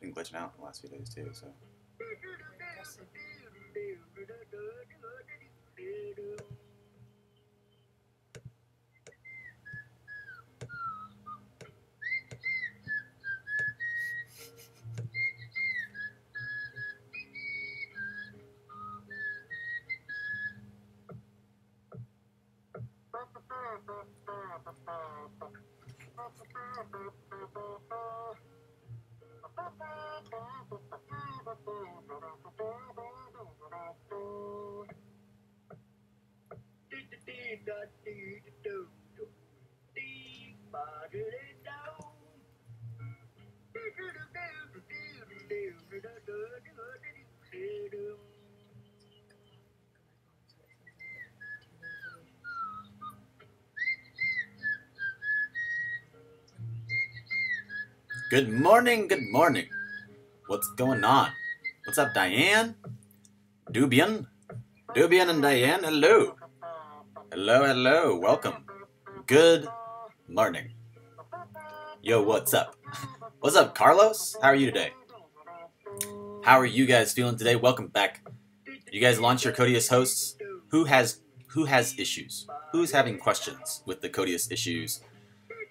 Been glitching out the last few days too, so. Good morning, good morning. What's going on? What's up, Diane? Dubian? Dubian and Diane, hello. Hello, hello, welcome. Good morning. Yo, what's up? What's up, Carlos? How are you today? How are you guys feeling today? Welcome back. You guys launched your Codius hosts. Who has issues? Who's having questions with the Codius issues?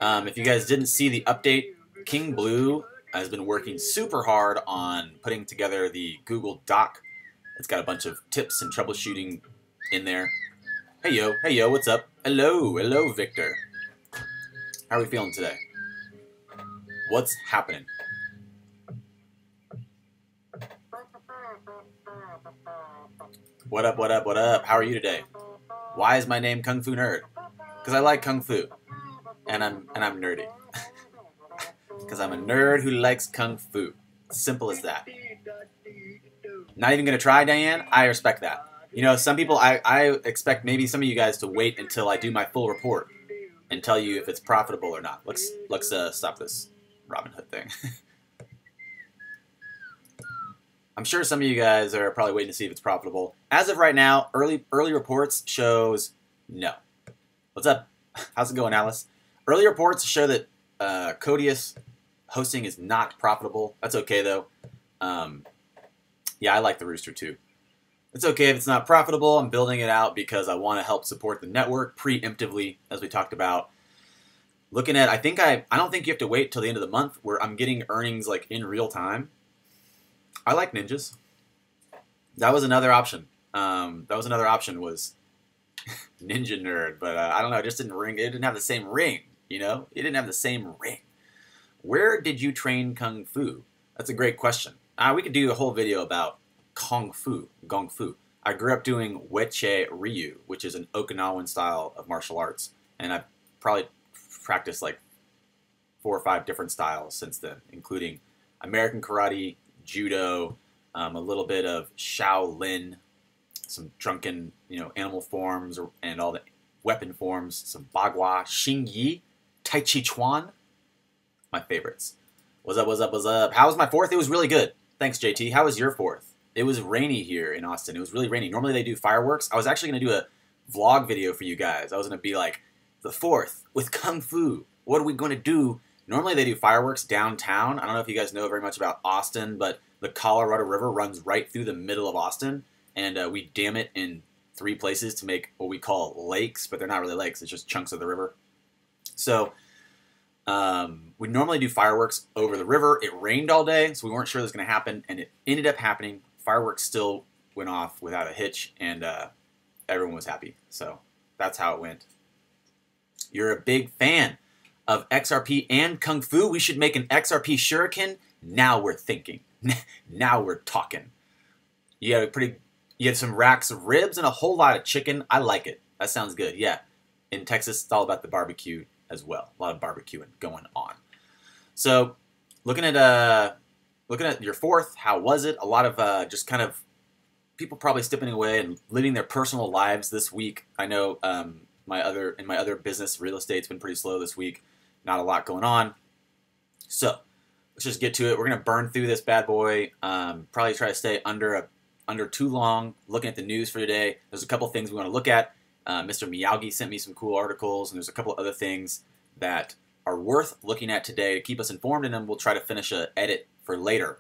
If you guys didn't see the update, King Blue has been working super hard on putting together the Google Doc. It's got a bunch of tips and troubleshooting in there. Hey yo, what's up? Hello, Victor. How are we feeling today? What's happening? What up? How are you today? Why is my name Kung Fu Nerd? Because I like Kung Fu. And I'm nerdy. Because I'm a nerd who likes Kung Fu. Simple as that. Not even going to try, Diane? I respect that. You know, some people, I expect maybe some of you guys to wait until I do my full report and tell you if it's profitable or not. Let's stop this Robinhood thing. I'm sure some of you guys are probably waiting to see if it's profitable. As of right now, early reports shows no. What's up? How's it going, Alice? Early reports show that Codius hosting is not profitable. That's okay, though. Yeah, I like the Rooster, too. It's okay if it's not profitable. I'm building it out because I want to help support the network preemptively, as we talked about. Looking at, I don't think you have to wait till the end of the month where I'm getting earnings like in real time. I like ninjas. That was another option. Was Ninja Nerd, but I don't know. It just didn't ring. It didn't have the same ring, you know? It didn't have the same ring. Where did you train Kung Fu? That's a great question. We could do a whole video about Kung Fu, Gong Fu. I grew up doing Weche Ryu, which is an Okinawan style of martial arts, and I've probably practiced like 4 or 5 different styles since then, including American Karate, Judo, a little bit of Shaolin, some drunken, animal forms and all the weapon forms, some Bagua, Xingyi, Tai Chi Chuan, my favorites. What's up? How was my 4th? It was really good. Thanks, JT. How was your 4th? It was rainy here in Austin. It was really rainy. Normally they do fireworks. I was actually going to do a vlog video for you guys. I was going to be like, the 4th with Kung Fu. What are we going to do? Normally they do fireworks downtown. I don't know if you guys know very much about Austin, but the Colorado River runs right through the middle of Austin, and we dam it in 3 places to make what we call lakes, but they're not really lakes. It's just chunks of the river. So we normally do fireworks over the river. It rained all day, so we weren't sure this was going to happen, and it ended up happening. Fireworks still went off without a hitch, and everyone was happy. So that's how it went. You're a big fan of XRP and Kung Fu. We should make an XRP shuriken. Now we're thinking. Now we're talking. You had some racks of ribs and a whole lot of chicken. I like it. That sounds good. Yeah. In Texas, it's all about the barbecue as well. A lot of barbecuing going on. So, looking at your 4th, how was it? A lot of just kind of people probably stepping away and living their personal lives this week. I know my other business, real estate's been pretty slow this week. Not a lot going on. So, let's just get to it. We're going to burn through this bad boy. Probably try to stay under too long. Looking at the news for today, there's a couple things we want to look at. Mr. Miyagi sent me some cool articles, and there's a couple other things that are worth looking at today to keep us informed, and then we'll try to finish an edit for later,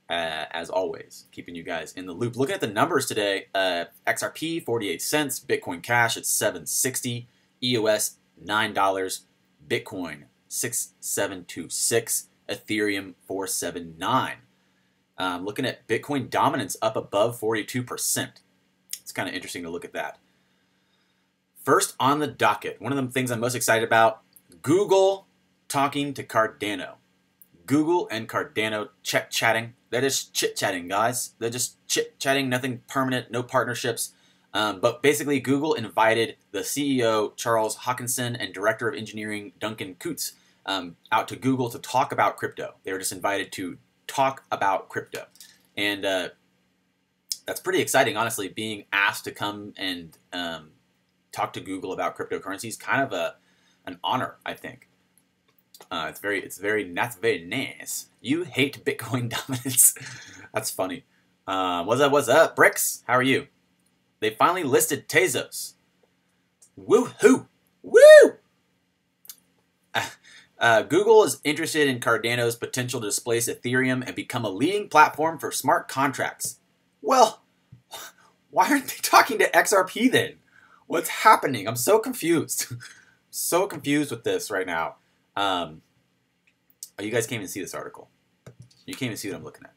as always, keeping you guys in the loop. Looking at the numbers today, XRP 48 cents, Bitcoin Cash at 760, EOS $9, Bitcoin 6726, Ethereum 479. Looking at Bitcoin dominance up above 42%. It's kind of interesting to look at that. First on the docket, one of the things I'm most excited about, Google talking to Cardano. Google and Cardano chatting. They're just chit-chatting, guys. They're just chit-chatting, nothing permanent, no partnerships. But basically, Google invited the CEO, Charles Hoskinson, and Director of Engineering, Duncan Coutts, out to Google to talk about crypto. They were just invited to talk about crypto. And that's pretty exciting, honestly, being asked to come and talk to Google about cryptocurrency is kind of an honor, I think. That's very nice. You hate Bitcoin dominance. That's funny. What's up, Bricks? How are you? They finally listed Tezos. Woo-hoo! Woo! Google is interested in Cardano's potential to displace Ethereum and become a leading platform for smart contracts. Well, why aren't they talking to XRP then? What's happening? I'm so confused. So confused with this right now. Oh, you guys can't even see this article. You can't even see what I'm looking at.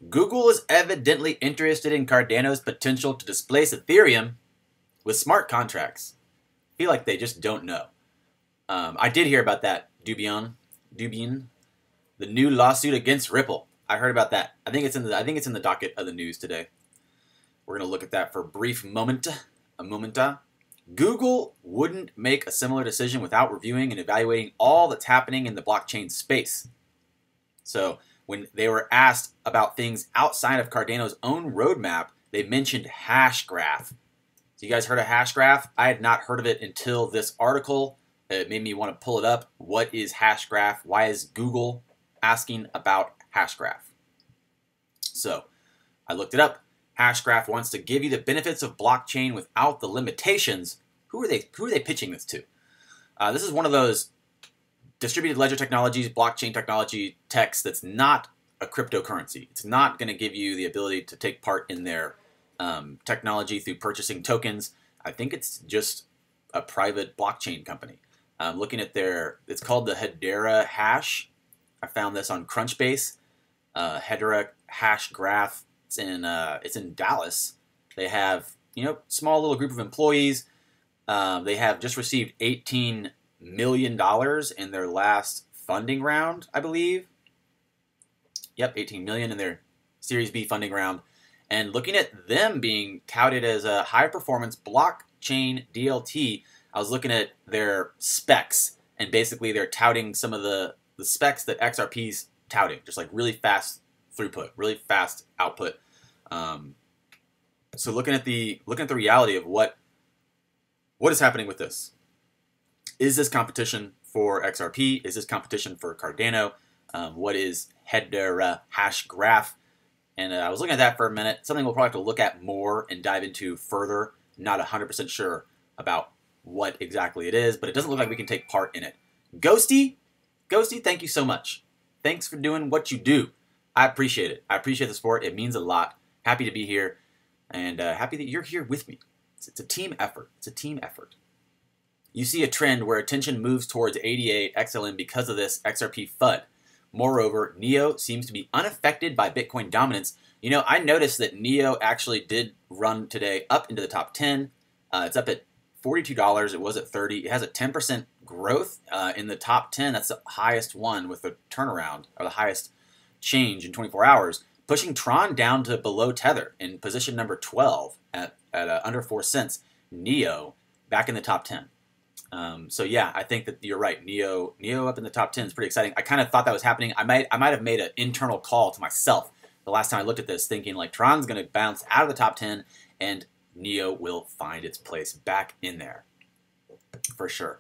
Google is evidently interested in Cardano's potential to displace Ethereum with smart contracts. I feel like they just don't know. I did hear about that, Dubion, the new lawsuit against Ripple. I heard about that. I think it's in the docket of the news today. We're gonna look at that for a brief moment. Google wouldn't make a similar decision without reviewing and evaluating all that's happening in the blockchain space. So when they were asked about things outside of Cardano's own roadmap, they mentioned Hashgraph. So you guys heard of Hashgraph? I had not heard of it until this article. It made me want to pull it up. What is Hashgraph? Why is Google asking about Hashgraph? So I looked it up. Hashgraph wants to give you the benefits of blockchain without the limitations. Who are they pitching this to? This is one of those distributed ledger technologies, blockchain technology techs that's not a cryptocurrency. It's not going to give you the ability to take part in their technology through purchasing tokens. I think it's just a private blockchain company. Looking at it's called the Hedera Hash. I found this on Crunchbase. Hedera Hash Graph. It's in Dallas. They have, small little group of employees. They have just received $18 million in their last funding round, I believe. Yep, 18 million in their Series B funding round. And looking at them being touted as a high-performance blockchain DLT, I was looking at their specs, and basically they're touting some of the specs that XRP's touting, just like really fast throughput, really fast output. So looking at the reality of what is happening with this. Is this competition for XRP? Is this competition for Cardano? What is Hedera Hash Graph? And I was looking at that for a minute. Something we'll probably have to look at more and dive into further. Not 100% sure about what exactly it is, but it doesn't look like we can take part in it. Ghosty, thank you so much. Thanks for doing what you do. I appreciate it. I appreciate the support. It means a lot. Happy to be here, and happy that you're here with me. It's a team effort. It's a team effort. You see a trend where attention moves towards ADA XLM because of this XRP FUD. Moreover, NEO seems to be unaffected by Bitcoin dominance. I noticed that NEO actually did run today up into the top 10. It's up at $42. It was at $30. It has a 10% growth in the top 10. That's the highest one with the turnaround, or the highest change in 24 hours, pushing Tron down to below Tether in position number 12 at under 4 cents. NEO back in the top 10. So yeah, I think that you're right. NEO up in the top 10 is pretty exciting. I kind of thought that was happening. I might have made an internal call to myself the last time I looked at this, thinking like Tron's going to bounce out of the top 10 and NEO will find its place back in there for sure.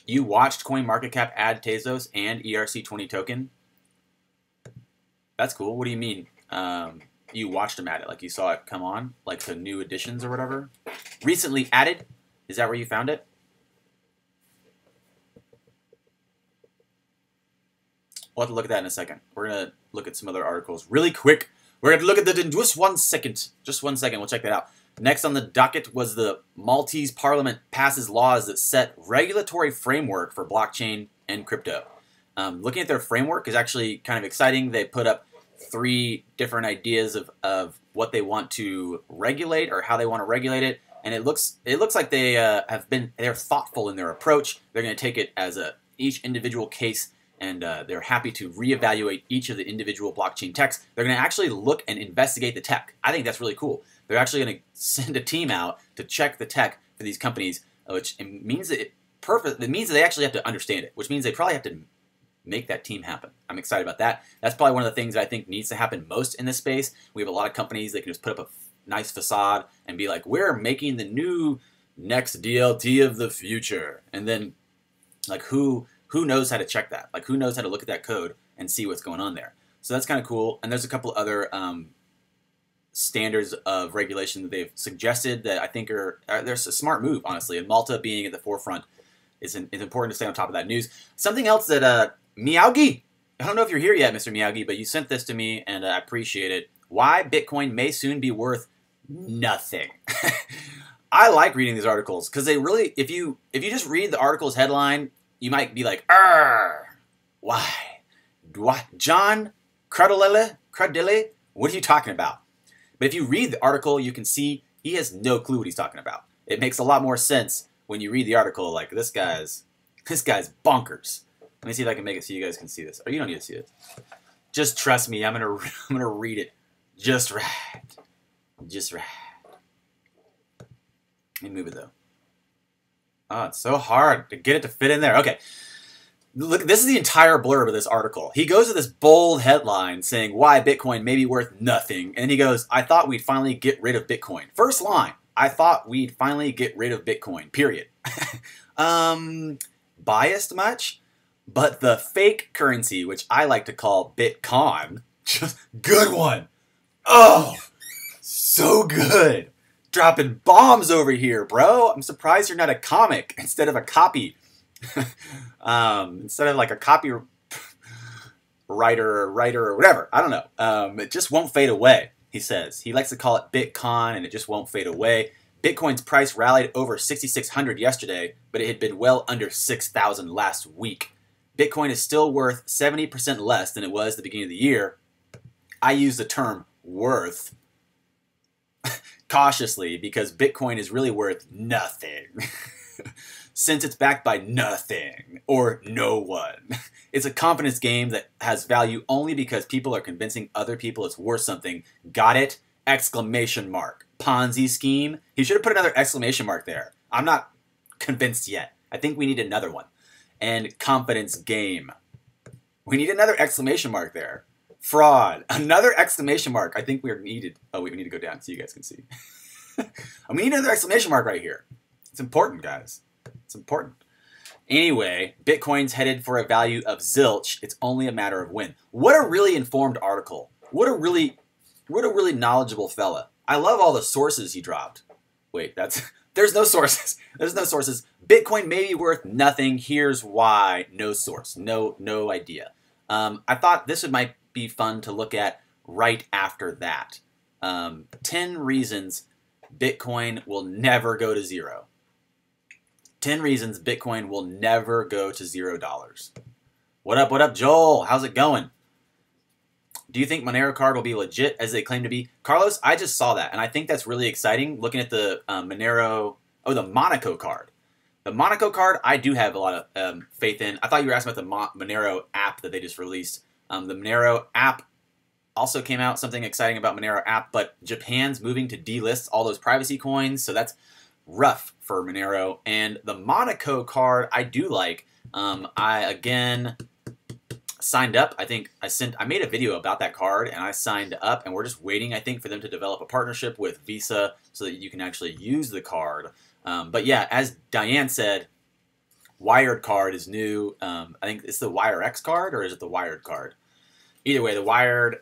You watched CoinMarketCap add Tezos and ERC20 token? That's cool. What do you mean? you watched them at it, like you saw it come on, like the new editions or whatever. Recently added. Is that where you found it? We'll have to look at that in a second. We're going to look at some other articles really quick. We're going to look at that in just 1 second. Just 1 second. We'll check that out. Next on the docket was the Maltese Parliament passes laws that set regulatory framework for blockchain and crypto. Looking at their framework is actually kind of exciting. They put up 3 different ideas of what they want to regulate or how they want to regulate it. And it looks like they're thoughtful in their approach. They're going to take it as each individual case, and they're happy to reevaluate each of the individual blockchain techs. They're going to actually look and investigate the tech. I think that's really cool. They're actually going to send a team out to check the tech for these companies, which means that it means that they actually have to understand it, which means they probably have to make that team happen. I'm excited about that. That's probably one of the things that I think needs to happen most in this space. We have a lot of companies that can just put up a nice facade and be like, we're making the new next DLT of the future. And then, like, who knows how to check that? Like, who knows how to look at that code and see what's going on there? So that's kind of cool. And there's a couple other standards of regulation that they've suggested that I think there's a smart move, honestly. And Malta being at the forefront is important to stay on top of that news. Something else that Miyagi, I don't know if you're here yet, Mr. Miyagi, but you sent this to me, and I appreciate it. Why Bitcoin may soon be worth nothing. I like reading these articles because they really, if you just read the article's headline, you might be like, why? John Cradille, what are you talking about? But if you read the article, you can see he has no clue what he's talking about. It makes a lot more sense when you read the article. Like, this guy's bonkers. Let me see if I can make it so you guys can see this. Or you don't need to see it. Just trust me. I'm gonna read it just right. Just right. Let me move it though. Oh, it's so hard to get it to fit in there. Okay. Look, this is the entire blurb of this article. He goes to this bold headline saying why Bitcoin may be worth nothing. And he goes, I thought we'd finally get rid of Bitcoin. First line, I thought we'd finally get rid of Bitcoin, period. Biased much? But the fake currency, which I like to call Bitcoin, just good one. Oh, so good. Dropping bombs over here, bro. I'm surprised you're not a comic instead of a copy. Instead of like a copy writer or whatever. I don't know. It just won't fade away, he says. He likes to call it Bitcoin, and it just won't fade away. Bitcoin's price rallied over 6,600 yesterday, but it had been well under 6,000 last week. Bitcoin is still worth 70% less than it was at the beginning of the year. I use the term worth cautiously because Bitcoin is really worth nothing. Since it's backed by nothing or no one. It's a confidence game that has value only because people are convincing other people it's worth something. Got it? Exclamation mark. Ponzi scheme? He should have put another exclamation mark there. I'm not convinced yet. I think we need another one. And confidence game. We need another exclamation mark there. Fraud. Another exclamation mark. I think we're needed. Oh, wait, we need to go down so you guys can see. We need another exclamation mark right here. It's important, guys. It's important. Anyway, Bitcoin's headed for a value of zilch. It's only a matter of when. What a really informed article. What a really knowledgeable fella. I love all the sources he dropped. Wait, there's no sources. There's no sources. Bitcoin may be worth nothing. Here's why. No source. No idea. I thought this might be fun to look at right after that. 10 reasons Bitcoin will never go to zero. 10 reasons Bitcoin will never go to $0. What up, Joel? How's it going? Do you think Monero card will be legit as they claim to be? Carlos, I just saw that, and I think that's really exciting. Looking at the the Monaco card. The Monaco card, I do have a lot of faith in. I thought you were asking about the Monero app that they just released. The Monero app also came out, something exciting about Monero app, but Japan's moving to delist all those privacy coins, so that's rough for Monero. And the Monaco card I do like. I again signed up. I think I made a video about that card and I signed up, and we're just waiting, I think, for them to develop a partnership with Visa so that you can actually use the card. But yeah, as Diane said, Wired card is new. I think it's the WireX card, or is it the Wired card? Either way, the Wired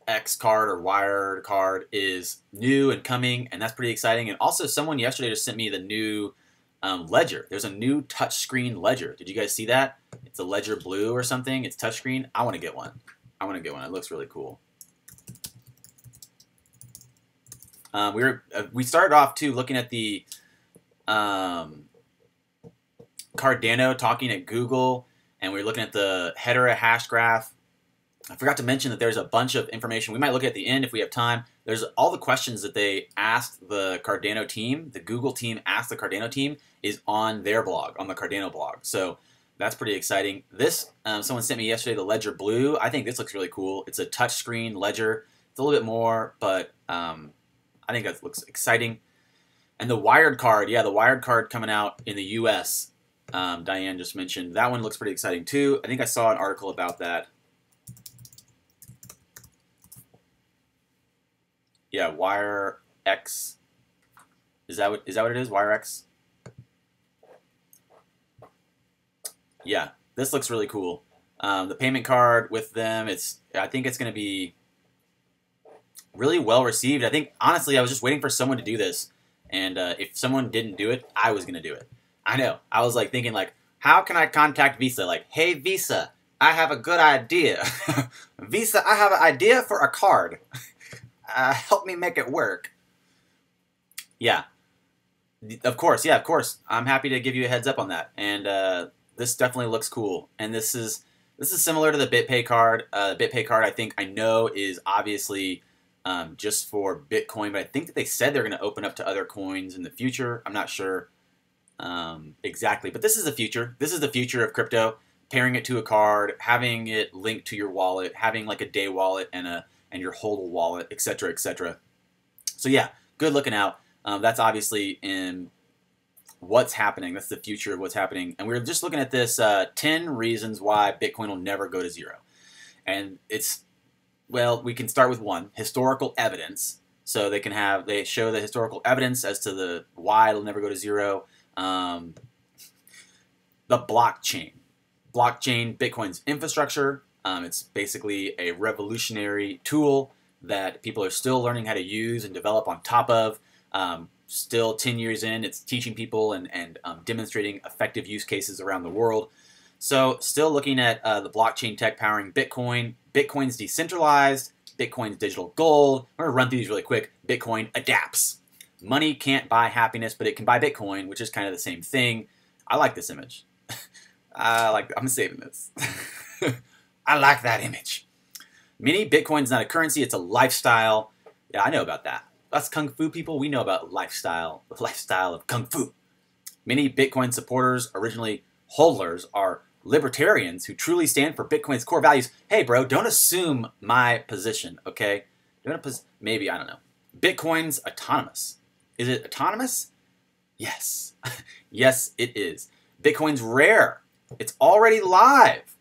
X card or Wired card is new and coming, and that's pretty exciting. And also, someone yesterday just sent me the new Ledger. There's a new touchscreen Ledger. Did you guys see that? It's a Ledger Blue or something. It's touchscreen. I want to get one. I want to get one. It looks really cool. We started off too looking at the Cardano talking at Google, and we were looking at the header hash graph. I forgot to mention that there's a bunch of information. We might look at the end if we have time. There's all the questions that they asked the Cardano team, the Google team asked the Cardano team, is on their blog, on the Cardano blog. So that's pretty exciting. This, someone sent me yesterday, the Ledger Blue. I think this looks really cool. It's a touchscreen Ledger. It's a little bit more, but I think that looks exciting. And the Wired card, yeah, the Wired card coming out in the US, Diane just mentioned. That one looks pretty exciting too. I think I saw an article about that. Yeah, Wire X. Is that what it is? Wire X? Yeah, this looks really cool. The payment card with them, I think it's going to be really well received. I think, honestly, I was just waiting for someone to do this. And if someone didn't do it, I was going to do it. I know. I was like thinking like, how can I contact Visa? Like, hey, Visa, I have a good idea. Visa, I have an idea for a card. Help me make it work. Yeah, of course. Yeah, of course. I'm happy to give you a heads up on that. And this definitely looks cool. And this is similar to the BitPay card. The BitPay card, I know is obviously just for Bitcoin, but I think that they said they're going to open up to other coins in the future. I'm not sure exactly, but this is the future. This is the future of crypto. Pairing it to a card, having it linked to your wallet, having like a day wallet and your HODL wallet, etc., etc. So yeah, good looking out. That's obviously in what's happening. That's the future of what's happening. And we were just looking at this 10 reasons why Bitcoin will never go to zero. And well, we can start with one, historical evidence. So they show the historical evidence as to why it'll never go to zero. The blockchain. Blockchain, Bitcoin's infrastructure. It's basically a revolutionary tool that people are still learning how to use and develop on top of. Still 10 years in, it's teaching people and demonstrating effective use cases around the world. So still looking at the blockchain tech powering Bitcoin. Bitcoin's decentralized. Bitcoin's digital gold. I'm going to run through these really quick. Bitcoin adapts. Money can't buy happiness, but it can buy Bitcoin, which is kind of the same thing. I like this image. I'm saving this. I like that image. Mini Bitcoin's not a currency, it's a lifestyle. Yeah, I know about that. Us Kung Fu people, we know about lifestyle, the lifestyle of Kung Fu. Many Bitcoin supporters, originally hodlers, are libertarians who truly stand for Bitcoin's core values. Hey, bro, don't assume my position, okay? Maybe, I don't know. Bitcoin's autonomous. Is it autonomous? Yes. Yes, it is. Bitcoin's rare. It's already live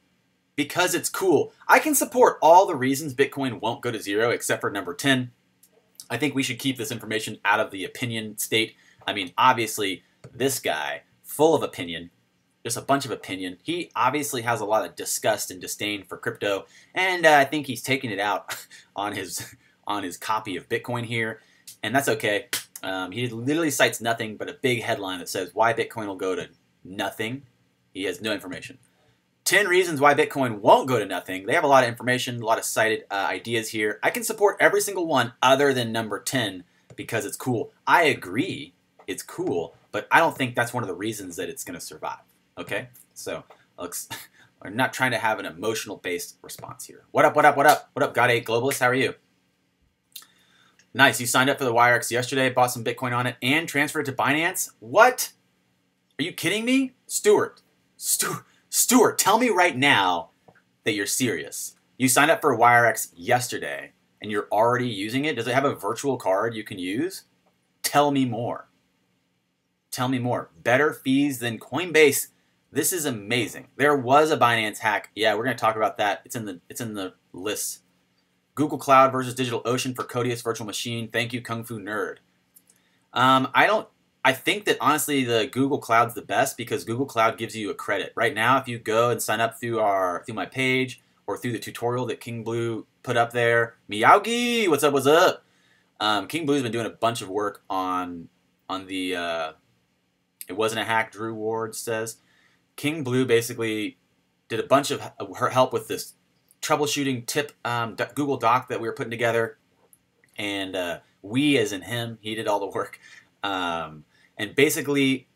because it's cool. I can support all the reasons Bitcoin won't go to zero except for number 10. I think we should keep this information out of the opinion state. I mean, obviously, this guy, full of opinion, just a bunch of opinion. He obviously has a lot of disgust and disdain for crypto, and I think he's taking it out on his copy of Bitcoin here, and that's okay. He literally cites nothing but a big headline that says why Bitcoin will go to nothing. He has no information. 10 reasons why Bitcoin won't go to nothing. They have a lot of information, a lot of cited ideas here. I can support every single one other than number 10 because it's cool. I agree it's cool, but I don't think that's one of the reasons that it's going to survive. Okay? So, we're not trying to have an emotional-based response here. What up, what up, what up? What up, God8 Globalist? How are you? Nice. You signed up for the WireX yesterday, bought some Bitcoin on it, and transferred it to Binance? What? Are you kidding me? Stuart, tell me right now that you're serious. You signed up for WireX yesterday, and you're already using it? Does it have a virtual card you can use? Tell me more. Tell me more. Better fees than Coinbase. This is amazing. There was a Binance hack. Yeah, we're going to talk about that. It's in the list. Google Cloud versus DigitalOcean for Codius Virtual Machine. Thank you, Kung Fu Nerd. I think that honestly the Google Cloud's the best because Google Cloud gives you a credit. Right now, if you go and sign up through my page, or through the tutorial that King Blue put up there. Miyagi, what's up? What's up? King Blue's been doing a bunch of work on the. It wasn't a hack. Drew Ward says King Blue basically did a bunch of her help with this troubleshooting tip Google Doc that we were putting together, and we, as in him, he did all the work, and basically.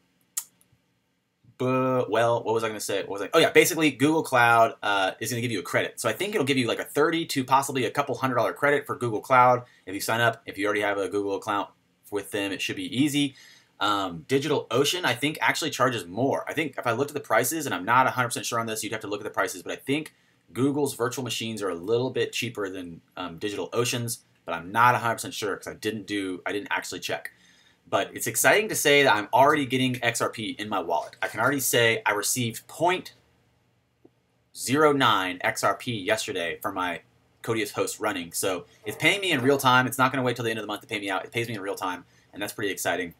Well, what was I going to say? Oh yeah, basically Google Cloud is going to give you a credit. So I think it'll give you like a 30 to possibly a couple $100 credit for Google Cloud if you sign up. If you already have a Google account with them, it should be easy. DigitalOcean, I think, actually charges more. I think if I looked at the prices, and I'm not 100% sure on this, you'd have to look at the prices, but I think Google's virtual machines are a little bit cheaper than DigitalOcean's, but I'm not 100% sure because I didn't actually check. But it's exciting to say that I'm already getting XRP in my wallet. I can already say I received 0.09 XRP yesterday from my Codius host running. So it's paying me in real time. It's not going to wait till the end of the month to pay me out. It pays me in real time, and that's pretty exciting.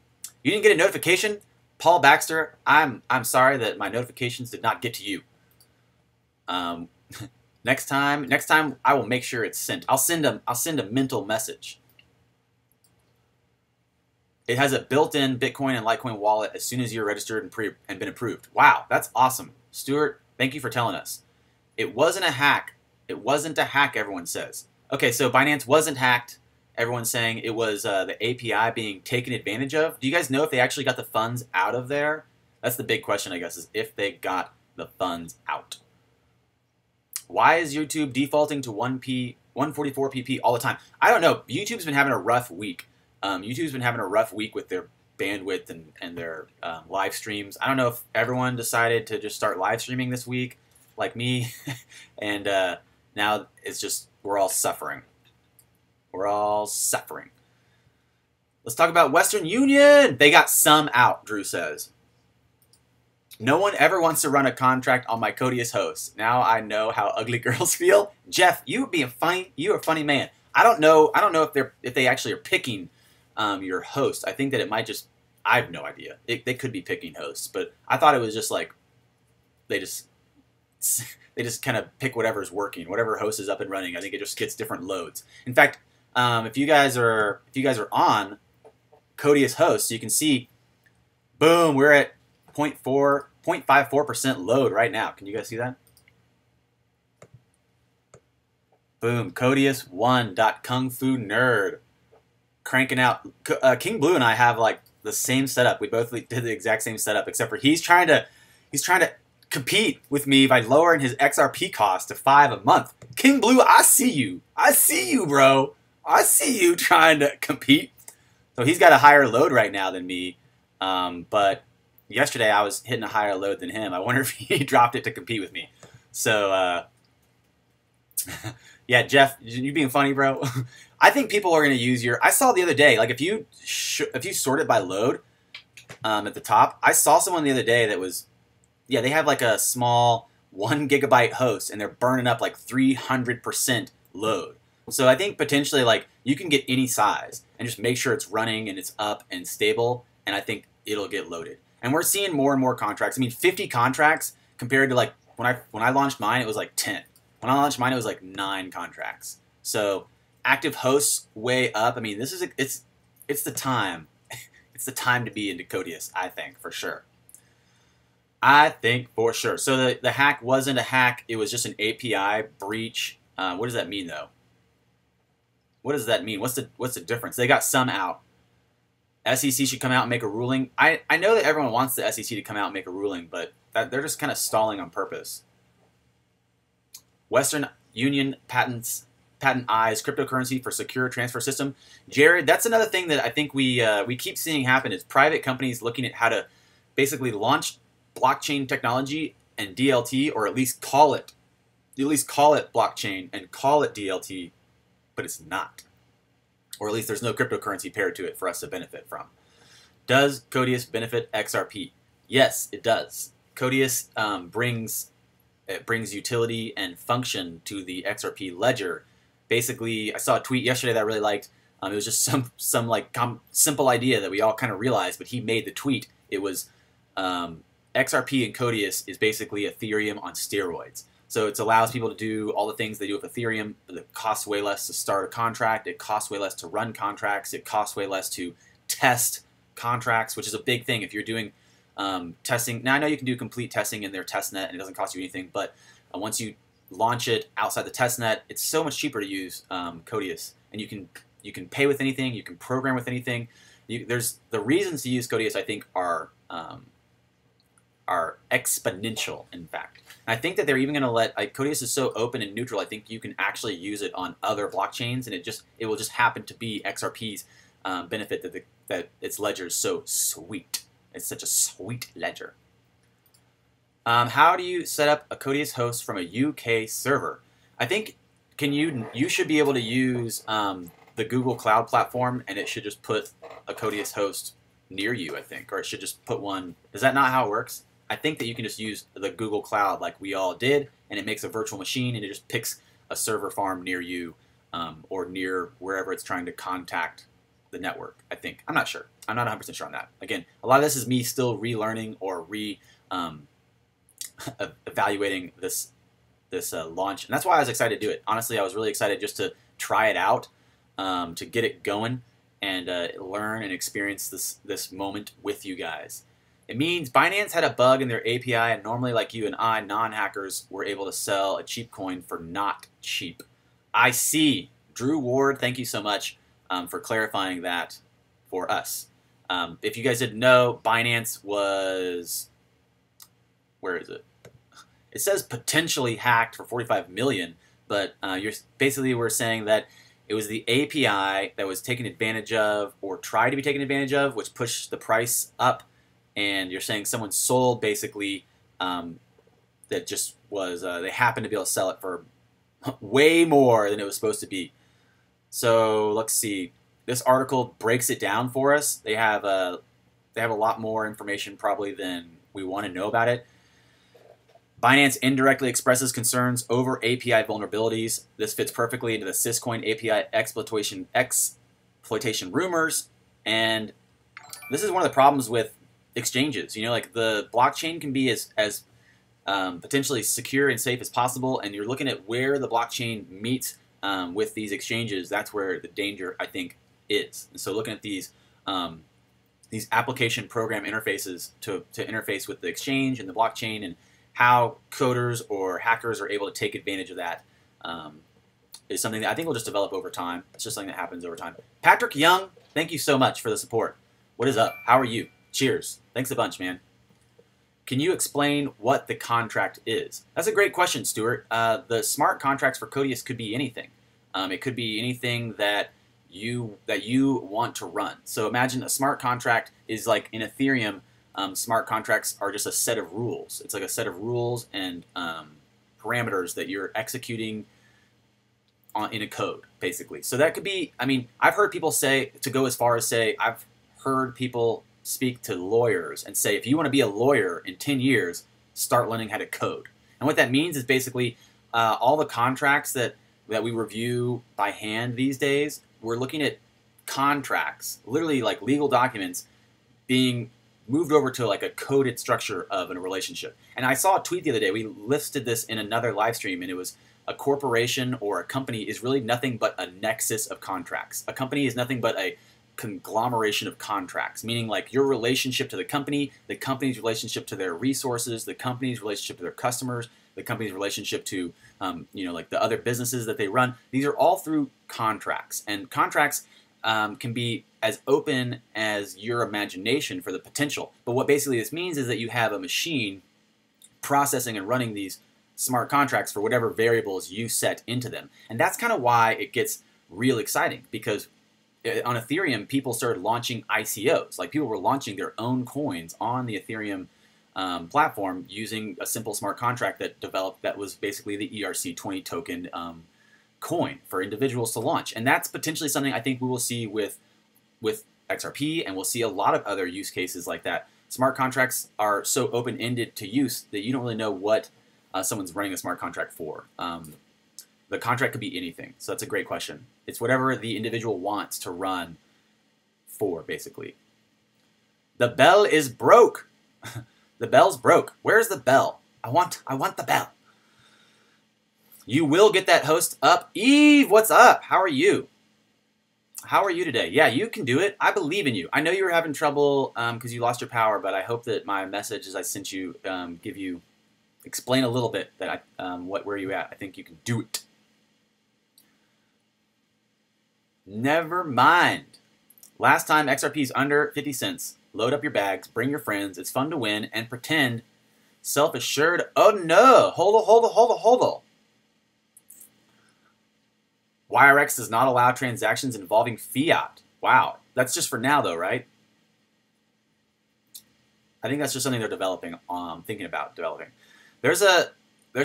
You didn't get a notification? Paul Baxter, I'm sorry that my notifications did not get to you. Next time I will make sure it's sent. I'll send a mental message. It has a built-in Bitcoin and Litecoin wallet as soon as you're registered and been approved. Wow, that's awesome. Stuart, thank you for telling us. It wasn't a hack. It wasn't a hack, everyone says. Okay, so Binance wasn't hacked. Everyone's saying it was the API being taken advantage of. Do you guys know if they actually got the funds out of there? That's the big question, I guess, is if they got the funds out. Why is YouTube defaulting to 144 pp all the time? I don't know. YouTube's been having a rough week. YouTube's been having a rough week with their bandwidth and their live streams. I don't know if everyone decided to just start live streaming this week, like me, and now it's just we're all suffering. We're all suffering. Let's talk about Western Union. They got some out, Drew says. No one ever wants to run a contract on my Codius host. Now I know how ugly girls feel. Jeff, you being funny. You're a funny man. I don't know if they actually are picking your host. I think that it might just, I have no idea. They could be picking hosts, but I thought it was just like they just kind of pick whatever's working, whatever host is up and running. I think it just gets different loads. In fact, if you guys are on Codius hosts, you can see, boom, we're at 0.54% load right now. Can you guys see that? Boom, Codius 1.kungfu-nerd cranking out. King Blue and I have like the same setup. We both did the exact same setup, except for he's trying to compete with me by lowering his XRP cost to 5 a month. King Blue, I see you. I see you, bro. I see you trying to compete. So he's got a higher load right now than me. But yesterday I was hitting a higher load than him. I wonder if he dropped it to compete with me. So, yeah, Jeff, you being funny, bro? I think people are going to use your... I saw the other day, like if you sort it by load at the top, I saw someone the other day that was... Yeah, they have like a small 1 gigabyte host, and they're burning up like 300% load. So I think potentially like you can get any size and just make sure it's running and it's up and stable, and I think it'll get loaded. And we're seeing more and more contracts. I mean, 50 contracts compared to like when I launched mine, it was like 10. When I launched mine, it was like 9 contracts. So active hosts way up. I mean, this is it's the time. It's the time to be into Codius, I think, for sure. I think for sure. So the hack wasn't a hack. It was just an API breach. What does that mean, though? What does that mean? What's the difference? They got some out. SEC should come out and make a ruling. I know that everyone wants the SEC to come out and make a ruling, but they're just kind of stalling on purpose. Western Union patents eyes cryptocurrency for secure transfer system. Jared, that's another thing that I think we keep seeing happen is private companies looking at how to basically launch blockchain technology and DLT, or at least call it blockchain and call it DLT, but it's not. Or at least there's no cryptocurrency paired to it for us to benefit from. Does Codius benefit XRP? Yes, it does. Codius brings utility and function to the XRP ledger. Basically, I saw a tweet yesterday that I really liked. It was just some like simple idea that we all kind of realized, but he made the tweet. It was XRP and Codius is basically Ethereum on steroids. So it allows people to do all the things they do with Ethereum. It costs way less to start a contract. It costs way less to run contracts. It costs way less to test contracts, which is a big thing if you're doing testing. Now I know you can do complete testing in their testnet and it doesn't cost you anything, but once you launch it outside the testnet, it's so much cheaper to use Codius, and you can pay with anything, you can program with anything. There's the reasons to use Codius, I think, are exponential, in fact. And I think that they're even going to let Codius is so open and neutral. I think you can actually use it on other blockchains, and it will just happen to be XRP's benefit that its ledger is so sweet. It's such a sweet ledger. How do you set up a Codius host from a UK server? I think you should be able to use the Google Cloud platform, and it should just put a Codius host near you, I think, or it should just put one. Is that not how it works? I think that you can just use the Google Cloud like we all did, and it makes a virtual machine, and it just picks a server farm near you or near wherever it's trying to contact the network, I think. I'm not sure. I'm not 100% sure on that. Again, a lot of this is me still relearning or evaluating this launch, and that's why I was excited to do it. Honestly, I was really excited just to try it out, to get it going, and learn and experience this moment with you guys. It means Binance had a bug in their API, and normally, like you and I, non-hackers were able to sell a cheap coin for not cheap. I see. Drew Ward, thank you so much for clarifying that for us. If you guys didn't know, Binance was... Where is it? It says potentially hacked for 45 million, but we're saying that it was the API that was taken advantage of or tried to be taken advantage of, which pushed the price up. And you're saying someone sold basically that just was, they happened to be able to sell it for way more than it was supposed to be. So let's see. This article breaks it down for us. They have a lot more information probably than we want to know about it. Binance indirectly expresses concerns over API vulnerabilities. This fits perfectly into the Syscoin API exploitation rumors. And this is one of the problems with exchanges. You know, like the blockchain can be as potentially secure and safe as possible, and you're looking at where the blockchain meets with these exchanges. That's where the danger, I think, is. And so looking at these application program interfaces to interface with the exchange and the blockchain, and how coders or hackers are able to take advantage of that is something that I think will just develop over time. It's just something that happens over time. Patrick Young, thank you so much for the support. What is up? How are you? Cheers. Thanks a bunch, man. Can you explain what the contract is? That's a great question, Stuart. The smart contracts for Codius could be anything. It could be anything that you want to run. So imagine a smart contract is like in Ethereum. Smart contracts are just a set of rules. It's like a set of rules and parameters that you're executing in a code, basically. So that could be, I mean, I've heard people say, to go as far as say, I've heard people speak to lawyers and say, if you want to be a lawyer in 10 years, start learning how to code. And what that means is basically all the contracts that we review by hand these days, we're looking at contracts, literally like legal documents, being moved over to like a coded structure of a relationship. And I saw a tweet the other day. We listed this in another live stream, and it was a corporation or a company is really nothing but a nexus of contracts. A company is nothing but a conglomeration of contracts, meaning like your relationship to the company's relationship to their resources, the company's relationship to their customers, the company's relationship to like the other businesses that they run. These are all through contracts, and contracts can be as open as your imagination for the potential. But what basically this means is that you have a machine processing and running these smart contracts for whatever variables you set into them. And that's kind of why it gets real exciting, because on Ethereum, people started launching ICOs. Like people were launching their own coins on the Ethereum platform using a simple smart contract that was basically the ERC20 token coin for individuals to launch. And that's potentially something I think we will see with XRP, and we'll see a lot of other use cases like that. Smart contracts are so open-ended to use that you don't really know what someone's running a smart contract for. The contract could be anything. So that's a great question. It's whatever the individual wants to run for, basically. The bell is broke. The bell's broke. Where's the bell? I want the bell. You will get that host up. Eve, what's up? How are you? How are you today? Yeah, you can do it. I believe in you. I know you were having trouble because you lost your power, but I hope that my messages I sent you explain a little bit that where you at. I think you can do it. Never mind. Last time XRP's under 50 cents. Load up your bags, bring your friends. It's fun to win and pretend self-assured. Oh no! Hold on. YRX does not allow transactions involving fiat. Wow. That's just for now, though, right? I think that's just something they're developing, thinking about developing. There's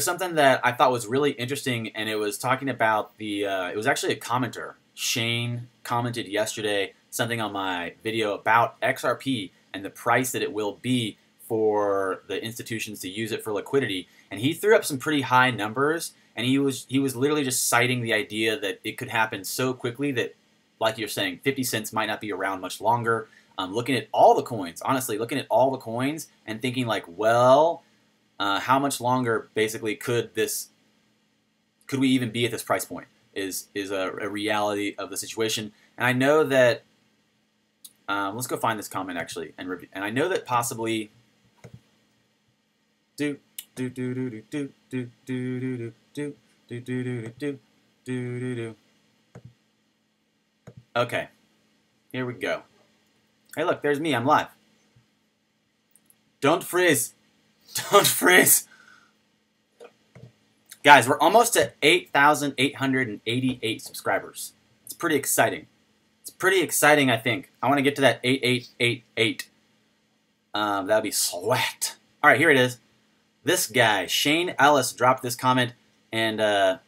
something that I thought was really interesting, and it was talking about it was actually a commenter. Shane commented yesterday something on my video about XRP and the price that it will be for the institutions to use it for liquidity. And he threw up some pretty high numbers. And he was literally just citing the idea that it could happen so quickly that, like you're saying, 50 cents might not be around much longer. Looking at all the coins, honestly, looking at all the coins and thinking like, well, how much longer basically could we even be at this price point is a reality of the situation. And I know that, let's go find this comment actually and review. And I know that possibly, okay, here we go. Hey, look, there's me. I'm live. Don't freeze. Don't freeze. Guys, we're almost at 8,888 subscribers. It's pretty exciting. It's pretty exciting, I think. I want to get to that 8888. That'll be sweat. All right, here it is. This guy, Shane Ellis, dropped this comment, and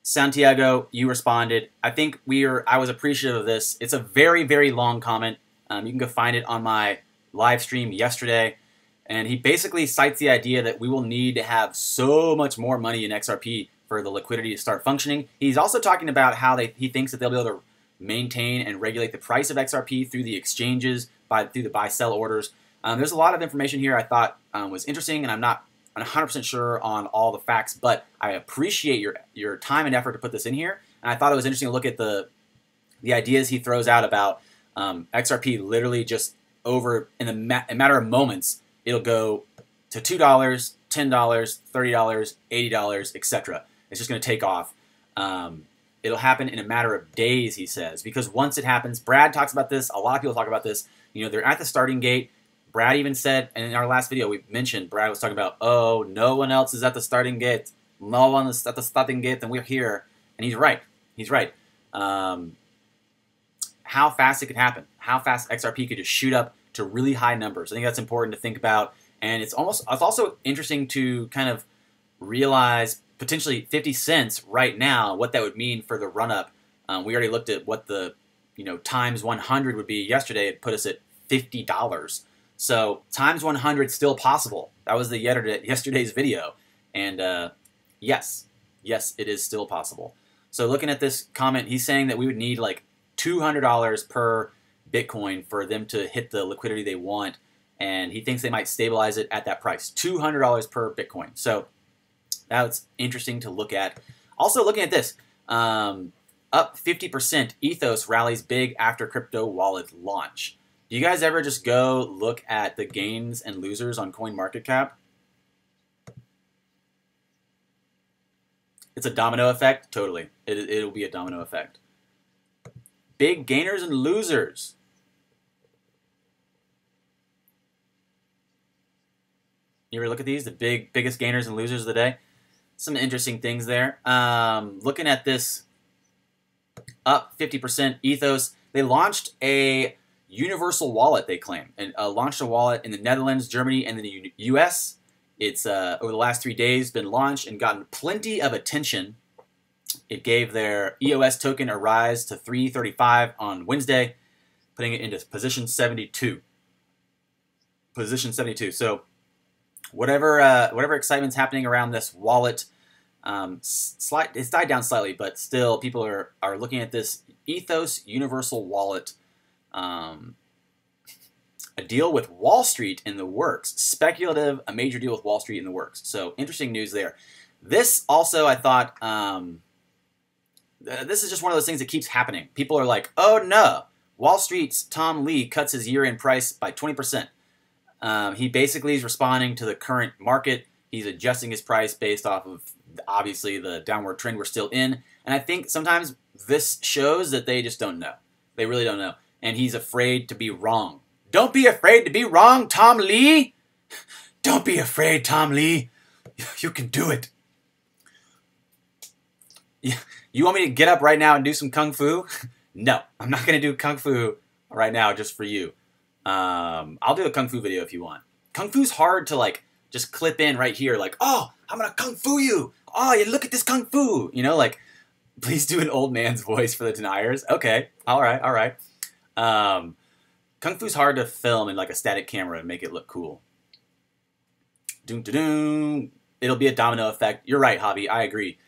Santiago, you responded. I think I was appreciative of this. It's a very, very long comment. You can go find it on my live stream yesterday. And he basically cites the idea that we will need to have so much more money in XRP for the liquidity to start functioning. He's also talking about how he thinks that they'll be able to maintain and regulate the price of XRP through the exchanges, through the buy-sell orders. There's a lot of information here I thought was interesting, and I'm not 100% sure on all the facts, but I appreciate your time and effort to put this in here. And I thought it was interesting to look at the ideas he throws out about XRP literally just in a matter of moments, it'll go to $2, $10, $30, $80, etc. It's just going to take off. It'll happen in a matter of days, he says, because once it happens, Brad talks about this, a lot of people talk about this, they're at the starting gate. Brad even said, and in our last video we mentioned, Brad was talking about, oh, no one else is at the starting gate. No one is at the starting gate, and we're here. And he's right. He's right. How fast it could happen. How fast XRP could just shoot up to really high numbers. I think that's important to think about. And it's also interesting to kind of realize potentially 50 cents right now, what that would mean for the run-up. We already looked at what the times 100 would be yesterday. It put us at $50. So times 100 still possible. That was the yesterday's video. And yes, it is still possible. So looking at this comment, he's saying that we would need like $200 per Bitcoin for them to hit the liquidity they want. And he thinks they might stabilize it at that price, $200 per Bitcoin. So that's interesting to look at. Also looking at this, up 50%, Ethos rallies big after crypto wallet launch. Do you guys ever just go look at the gains and losers on CoinMarketCap? It's a domino effect? Totally. It'll be a domino effect. Big gainers and losers. You ever look at these? The biggest gainers and losers of the day? Some interesting things there. Looking at this up 50% Ethos, they launched a universal wallet, they claim, and launched a wallet in the Netherlands, Germany, and the US. It's over the last 3 days been launched and gotten plenty of attention. It gave their EOS token a rise to 335 on Wednesday, putting it into position 72. Position 72. So whatever excitement's happening around this wallet, it's died down slightly, but still people are looking at this Ethos universal wallet. A deal with Wall Street in the works. Speculative, a major deal with Wall Street in the works. So interesting news there. This also, I thought, this is just one of those things that keeps happening. People are like, oh no, Wall Street's Tom Lee cuts his year-end price by 20%. He basically is responding to the current market. He's adjusting his price based off of, obviously, the downward trend we're still in. And I think sometimes this shows that they just don't know. They really don't know. And he's afraid to be wrong. Don't be afraid to be wrong, Tom Lee. Don't be afraid, Tom Lee. You can do it. You want me to get up right now and do some Kung Fu? No, I'm not going to do Kung Fu right now just for you. I'll do a Kung Fu video if you want. Kung Fu's hard to, like, just clip in right here. Like, oh, I'm going to Kung Fu you. Oh, you look at this Kung Fu. You know, like, please do an old man's voice for the deniers. Okay, all right, all right. Kung Fu's hard to film in, like, a static camera and make it look cool. Doom-da-doom. It'll be a domino effect. You're right, Hobby. I agree.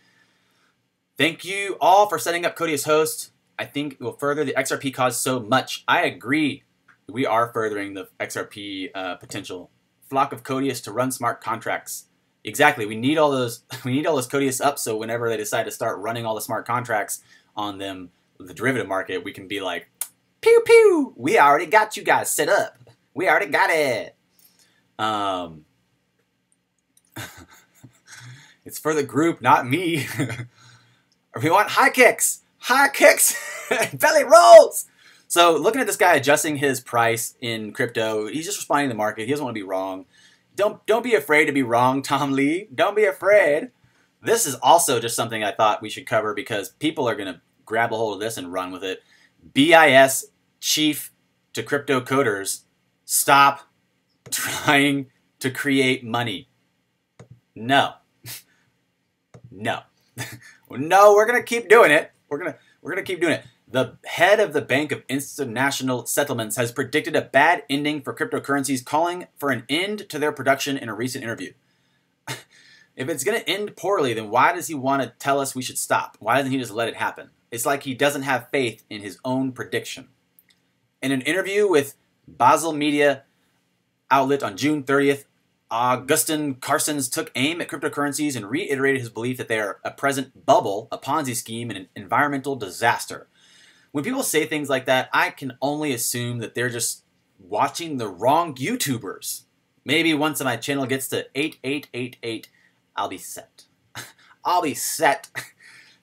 Thank you all for setting up Cody as host. I think it will further the XRP cause so much. I agree. We are furthering the XRP potential. Flock of Codius to run smart contracts. Exactly. We need all those. We need all those Codius up, so whenever they decide to start running all the smart contracts on them, the derivative market, we can be like, pew pew. We already got you guys set up. We already got it. It's for the group, not me. We want high kicks. High kicks. Belly rolls. So looking at this guy adjusting his price in crypto, he's just responding to the market. He doesn't want to be wrong. Don't be afraid to be wrong, Tom Lee. Don't be afraid. This is also just something I thought we should cover because people are going to grab a hold of this and run with it. BIS chief to crypto coders, stop trying to create money. No. No. No, we're going to keep doing it. We're going to keep doing it. The head of the Bank of International Settlements has predicted a bad ending for cryptocurrencies, calling for an end to their production in a recent interview. If it's going to end poorly, then why does he want to tell us we should stop? Why doesn't he just let it happen? It's like he doesn't have faith in his own prediction. In an interview with Basel Media outlet on June 30th, Augustin Carsons took aim at cryptocurrencies and reiterated his belief that they are a present bubble, a Ponzi scheme, and an environmental disaster. When people say things like that, I can only assume that they're just watching the wrong YouTubers. Maybe once my channel gets to 8888, I'll be set. I'll be set.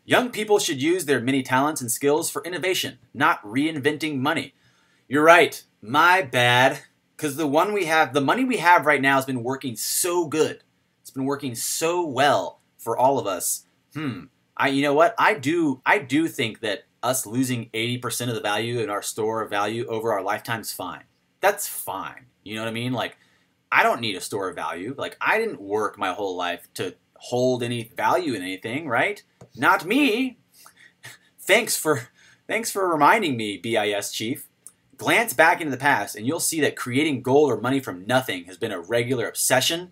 Young people should use their many talents and skills for innovation, not reinventing money. You're right. My bad. Because the money we have right now has been working so good. It's been working so well for all of us. You know what? I do think that us losing 80% of the value in our store of value over our lifetime's fine. That's fine. You know what I mean? Like, I don't need a store of value. Like, I didn't work my whole life to hold any value in anything, right? Not me. Thanks for reminding me, BIS chief. Glance back into the past, and you'll see that creating gold or money from nothing has been a regular obsession.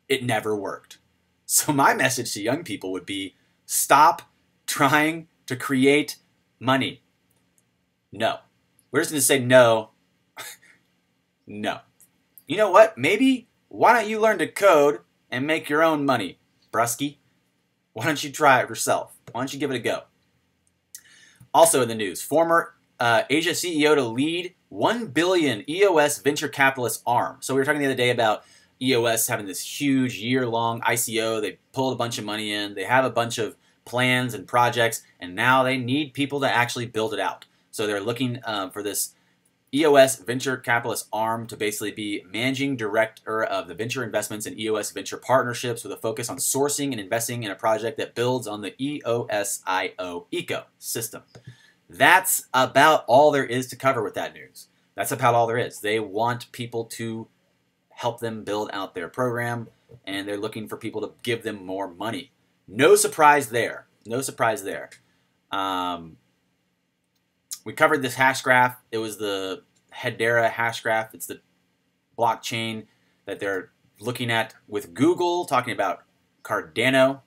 It never worked. So my message to young people would be, stop trying to create money. No. We're just going to say no. No. You know what? Maybe, why don't you learn to code and make your own money, brusky? Why don't you try it yourself? Why don't you give it a go? Also in the news, former Asia CEO to lead 1 billion EOS venture capitalist arm. So we were talking the other day about EOS having this huge year-long ICO. They pulled a bunch of money in. They have a bunch of plans and projects, and now they need people to actually build it out. So they're looking for this EOS venture capitalist arm to basically be managing director of the venture investments and EOS venture partnerships with a focus on sourcing and investing in a project that builds on the EOSIO ecosystem. That's about all there is to cover with that news. That's about all there is. They want people to help them build out their program, and they're looking for people to give them more money. No surprise there. No surprise there. We covered this hash graph. It was the Hedera hash graph. It's the blockchain that they're looking at with Google, talking about Cardano.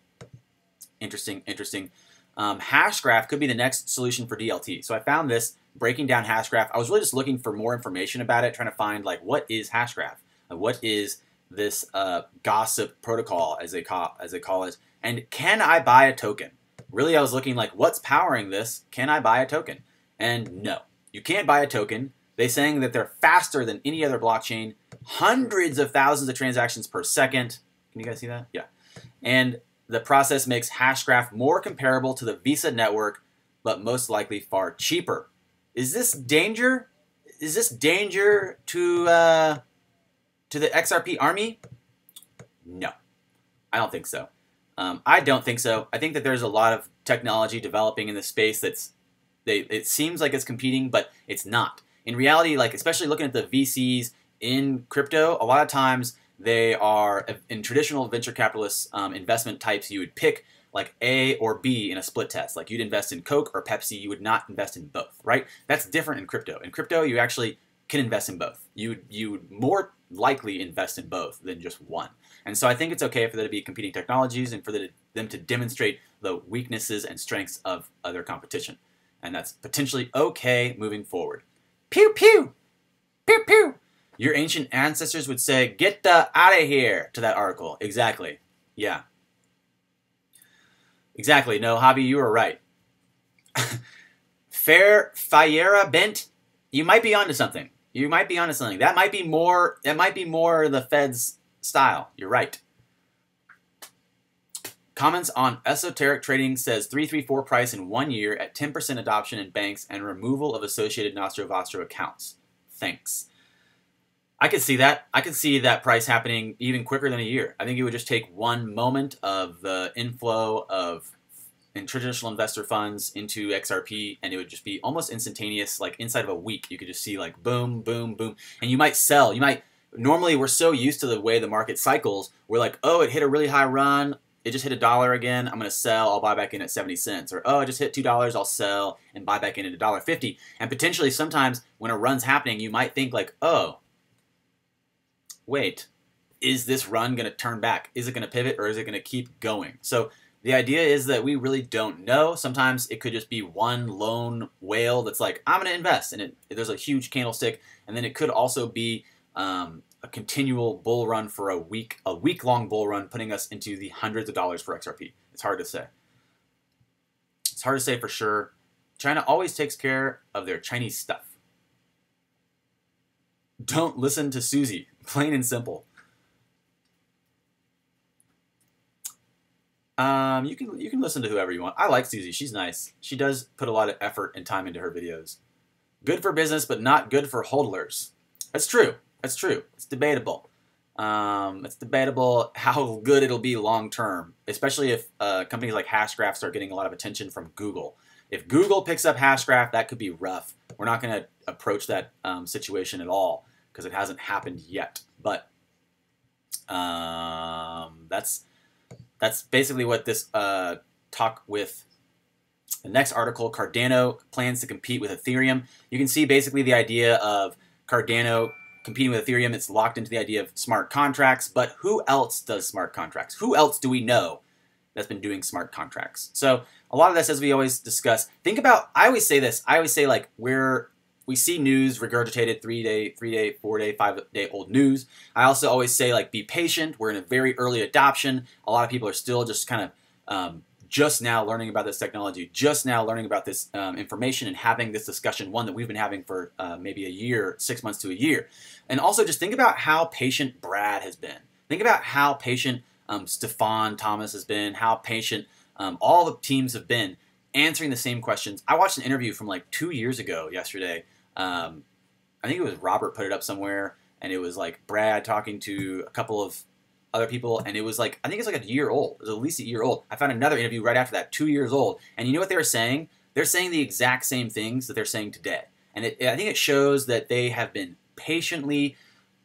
Interesting, interesting. Hashgraph could be the next solution for DLT. So I found this breaking down Hashgraph. I was really just looking for more information about it, trying to find like what is Hashgraph, what is gossip protocol, as they call it. And can I buy a token? Really, I was looking like, what's powering this? Can I buy a token? And no, you can't buy a token. They're saying that they're faster than any other blockchain, hundreds of thousands of transactions per second. Can you guys see that? Yeah. And the process makes Hashgraph more comparable to the Visa network, but most likely far cheaper. Is this danger? Is this danger to the XRP army? No, I don't think so. I don't think so. I think that there's a lot of technology developing in this space it seems like it's competing, but it's not. In reality, like especially looking at the VCs in crypto, a lot of times they are, in traditional venture capitalist investment types, you would pick like A or B in a split test. Like you'd invest in Coke or Pepsi, you would not invest in both, right? That's different in crypto. In crypto, you actually can invest in both. You would more likely invest in both than just one. And so I think it's okay for there to be competing technologies and for them to demonstrate the weaknesses and strengths of other competition. And that's potentially okay moving forward. Pew, pew! Pew, pew! Your ancient ancestors would say, get the out of here, to that article. Exactly. Yeah. Exactly. No, Javi, you were right. Fayera Bent, you might be onto something. You might be onto something. That might be more the Fed's style. You're right. Comments on esoteric trading says 334 price in 1 year at 10% adoption in banks and removal of associated Nostro Vostro accounts. Thanks. I could see that. I could see that price happening even quicker than a year. I think it would just take one moment of the inflow of traditional investor funds into XRP, and it would just be almost instantaneous. Like inside of a week, you could just see like boom, boom, boom, and you might sell. Normally, we're so used to the way the market cycles. We're like, oh, it hit a really high run. It just hit $1 again. I'm going to sell. I'll buy back in at 70 cents. Or, oh, I just hit $2. I'll sell and buy back in at $1.50. And potentially sometimes when a run's happening, you might think like, oh, wait, is this run going to turn back? Is it going to pivot or is it going to keep going? So the idea is that we really don't know. Sometimes it could just be one lone whale that's like, I'm going to invest. And there's a huge candlestick. And then it could also be a continual bull run for a week-long bull run, putting us into the hundreds of dollars for XRP. It's hard to say. It's hard to say for sure. China always takes care of their Chinese stuff. Don't listen to Susie. Plain and simple. You can listen to whoever you want. I like Susie. She's nice. She does put a lot of effort and time into her videos. Good for business, but not good for hodlers. That's true. That's true. It's debatable. It's debatable how good it'll be long term, especially if companies like Hashgraph start getting a lot of attention from Google. If Google picks up Hashgraph, that could be rough. We're not going to approach that situation at all because it hasn't happened yet. But that's basically what this talk with the next article. Cardano plans to compete with Ethereum. You can see basically the idea of Cardano competing with Ethereum. It's locked into the idea of smart contracts, but who else does smart contracts? Who else do we know that's been doing smart contracts? So a lot of this, as we always discuss, think about, I always say this, I always say like we see news regurgitated 3-day, 4-day, 5-day old news. I also always say like be patient. We're in a very early adoption. A lot of people are still just kind of just now learning about this technology, just now learning about this information and having this discussion, one that we've been having for maybe a year, 6 months to a year. And also just think about how patient Brad has been. Think about how patient Stefan Thomas has been, how patient all the teams have been answering the same questions. I watched an interview from like 2 years ago yesterday. I think it was Robert put it up somewhere, and it was like Brad talking to a couple of other people, and it was like, I think it's like a year old. It was at least a year old. I found another interview right after that, 2 years old, and you know what they were saying? They're saying the exact same things that they're saying today. And I think it shows that they have been patiently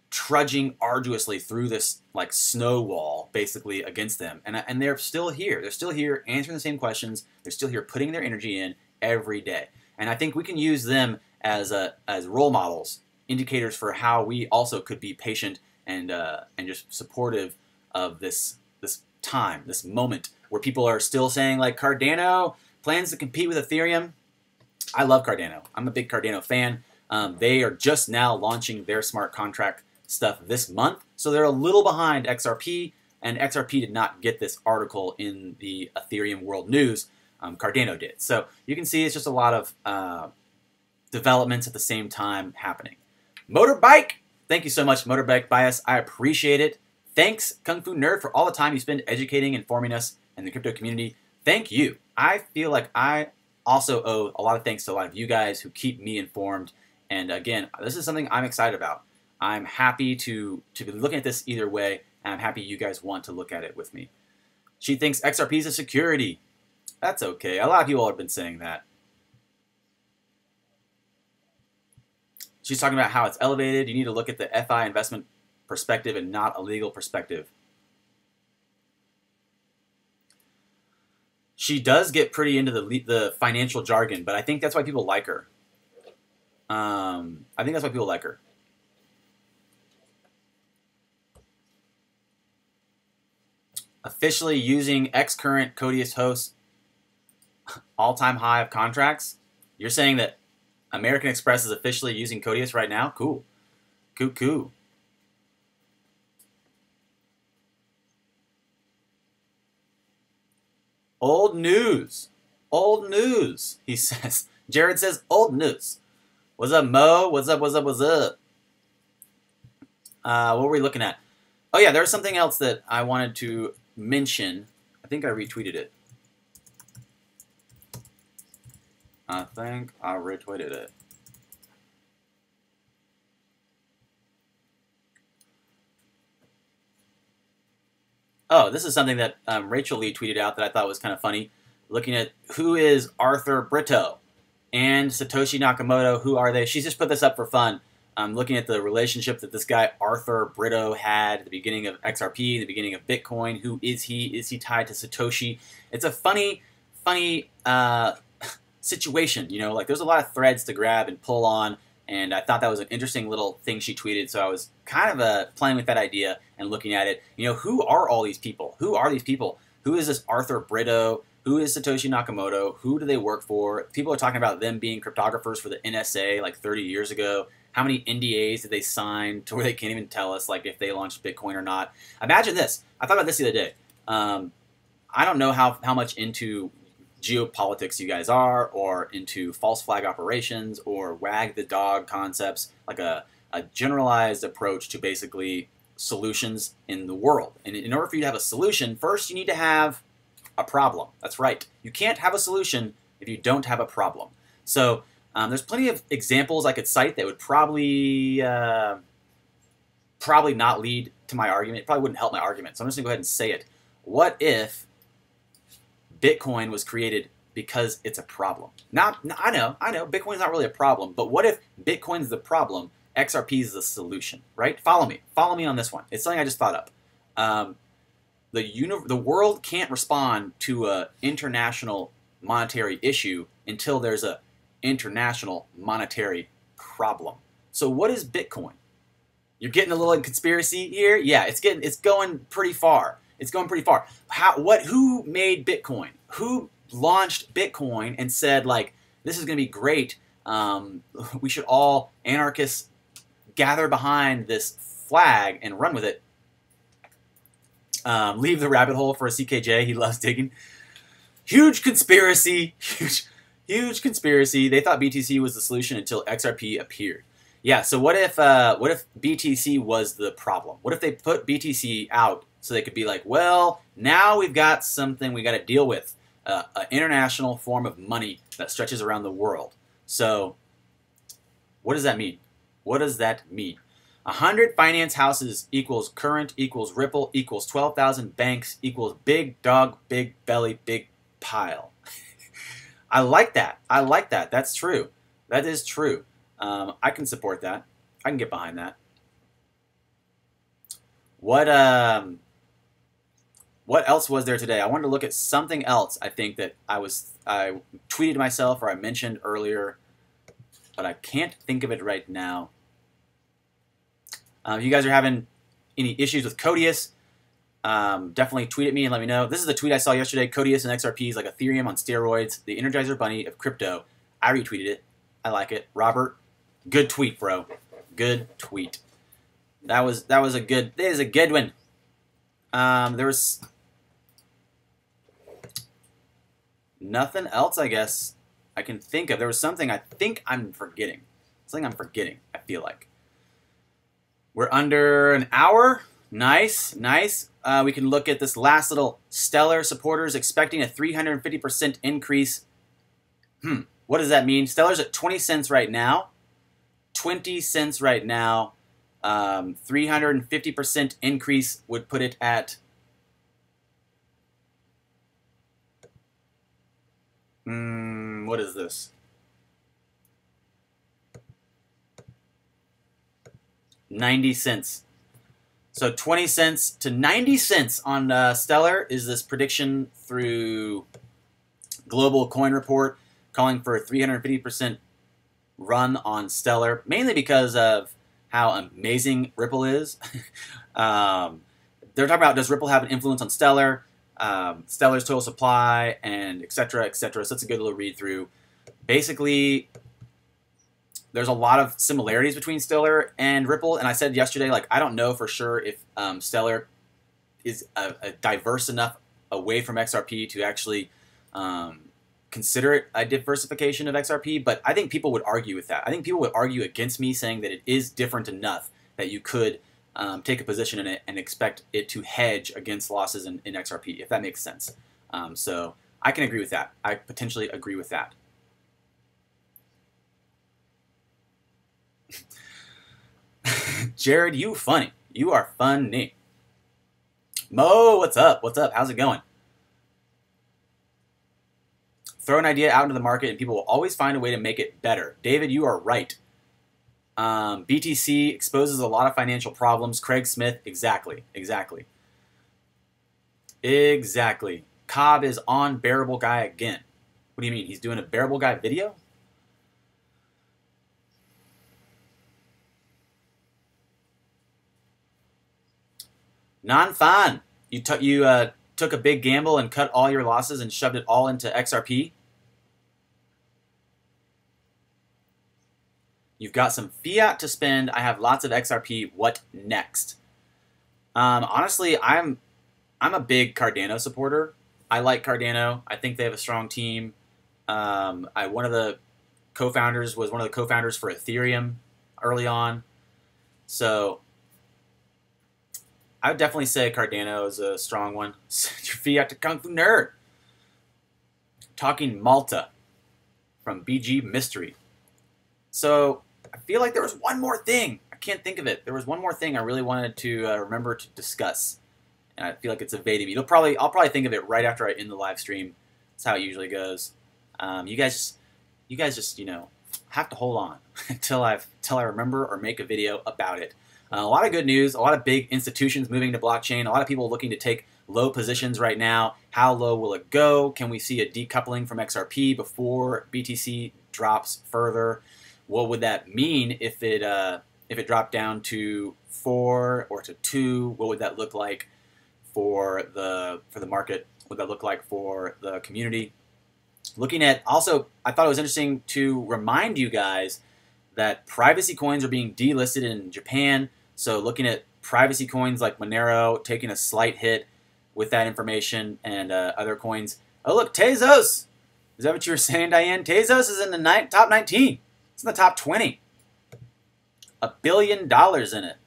trudging arduously through this like snow wall basically against them, and they're still here. They're still here answering the same questions. They're still here putting their energy in every day. And I think we can use them as role models, indicators for how we also could be patient and just supportive of this time, this moment where people are still saying like Cardano plans to compete with Ethereum. I love Cardano. I'm a big Cardano fan. They are just now launching their smart contract stuff this month, So they're a little behind XRP, and XRP did not get this article in the Ethereum World News. Cardano did. So you can see it's just a lot of developments at the same time happening. Motorbike, thank you so much, Motorbike Bias. I appreciate it. Thanks, Kung Fu Nerd, for all the time you spend educating and informing us in the crypto community. Thank you. I feel like I also owe a lot of thanks to a lot of you guys who keep me informed. And again, this is something I'm excited about. I'm happy to be looking at this either way, and I'm happy you guys want to look at it with me. She thinks XRP is a security. That's okay. A lot of people have been saying that. She's talking about how it's elevated. You need to look at the FI investment perspective and not a legal perspective. She does get pretty into the financial jargon, but I think that's why people like her. I think that's why people like her. Officially using ex-current Codius host all-time high of contracts. You're saying that American Express is officially using Codius right now? Cool. Cool. Old news. Old news, he says. Jared says, old news. What's up, Mo? What's up? What were we looking at? Oh, yeah, there was something else that I wanted to mention. I think I retweeted it. Oh, this is something that Rachel Lee tweeted out that I thought was kind of funny. Looking at who is Arthur Brito and Satoshi Nakamoto, who are they? She's just put this up for fun. Looking at the relationship that this guy Arthur Brito had at the beginning of XRP, the beginning of Bitcoin. Who is he? Is he tied to Satoshi? It's a funny situation. You know, like there's a lot of threads to grab and pull on. And I thought that was an interesting little thing she tweeted, so I was kind of playing with that idea and looking at it. You know, who are all these people? Who are these people? Who is this Arthur Brito? Who is Satoshi Nakamoto? Who do they work for? People are talking about them being cryptographers for the NSA like 30 years ago. How many NDAs did they sign to where they can't even tell us like if they launched Bitcoin or not? Imagine this. I thought about this the other day. I don't know how much into geopolitics you guys are, or into false flag operations, or wag the dog concepts, like a generalized approach to basically solutions in the world. And in order for you to have a solution, first you need to have a problem. That's right. You can't have a solution if you don't have a problem. So there's plenty of examples I could cite that would probably not lead to my argument. It probably wouldn't help my argument. So I'm just going to go ahead and say it. What if Bitcoin was created because it's a problem? I know, Bitcoin's not really a problem, but what if Bitcoin's the problem, XRP is the solution, right? Follow me on this one. It's something I just thought up. The world can't respond to an international monetary issue until there's an international monetary problem. So what is Bitcoin? You're getting a little conspiracy here? Yeah, it's going pretty far. Who made Bitcoin? Who launched Bitcoin and said, like, this is going to be great. We should all, anarchists, gather behind this flag and run with it. Leave the rabbit hole for a CKJ. He loves digging. Huge conspiracy. Huge conspiracy. They thought BTC was the solution until XRP appeared. Yeah, so what if BTC was the problem? What if they put BTC out so they could be like, well, now we've got something we got to deal with, an international form of money that stretches around the world. So what does that mean? 100 finance houses equals Current equals Ripple equals 12,000 banks equals big dog, big belly, big pile. I like that. That's true. That is true. I can support that. I can get behind that. What else was there today? I wanted to look at something else. I think that I tweeted myself or I mentioned earlier, but I can't think of it right now. If you guys are having any issues with Codius, definitely tweet at me and let me know. This is the tweet I saw yesterday. Codius and XRP is like Ethereum on steroids, the Energizer Bunny of crypto. I retweeted it. I like it. Robert, good tweet, bro. Good tweet. That was a good. That is a good one. There was nothing else, I guess, I can think of. There was something I think I'm forgetting. Something I'm forgetting, I feel like. We're under an hour. Nice, nice. We can look at this last little Stellar supporters expecting a 350% increase. What does that mean? Stellar's at 20 cents right now. 20 cents right now. 350% increase would put it at what is this? 90 cents. So 20 cents to 90 cents on Stellar is this prediction through Global Coin Report, calling for a 350% run on Stellar, mainly because of how amazing Ripple is. They're talking about, does Ripple have an influence on Stellar, Stellar's total supply, and et cetera, et cetera. So that's a good little read through. Basically, there's a lot of similarities between Stellar and Ripple, and I said yesterday, like, I don't know for sure if Stellar is a diverse enough away from XRP to actually consider it a diversification of XRP, but I think people would argue with that. I think people would argue against me saying that it is different enough that you could take a position in it and expect it to hedge against losses in XRP, if that makes sense. So I can agree with that. I potentially agree with that. Jared, you funny. You are funny. Mo, what's up? What's up? How's it going? Throw an idea out into the market and people will always find a way to make it better. David, you are right. BTC exposes a lot of financial problems. Craig Smith, exactly. Cobb is on Bearable Guy again. What do you mean? He's doing a Bearable Guy video? Non-fan. You took a big gamble and cut all your losses and shoved it all into XRP. You've got some fiat to spend. I have lots of XRP. What next? Honestly, I'm a big Cardano supporter. I like Cardano. I think they have a strong team. One of the co-founders was one of the co-founders for Ethereum early on. So I would definitely say Cardano is a strong one. Send your fiat to Kung Fu Nerd. Talking Malta from BG Mystery. So I feel like there was one more thing. I can't think of it. There was one more thing I really wanted to remember to discuss, and I feel like it's evading me. I'll probably think of it right after I end the live stream. That's how it usually goes. You guys just have to hold on until I remember or make a video about it. A lot of good news. A lot of big institutions moving to blockchain. A lot of people looking to take low positions right now. How low will it go? Can we see a decoupling from XRP before BTC drops further? What would that mean if it dropped down to 4 or to 2? What would that look like for the market? What would that look like for the community? Looking at also, I thought it was interesting to remind you guys that privacy coins are being delisted in Japan. So looking at privacy coins like Monero taking a slight hit with that information, and other coins. Oh look, Tezos! Is that what you were saying, Diane? Tezos is in the top 19. It's in the top 20. $1 billion in it.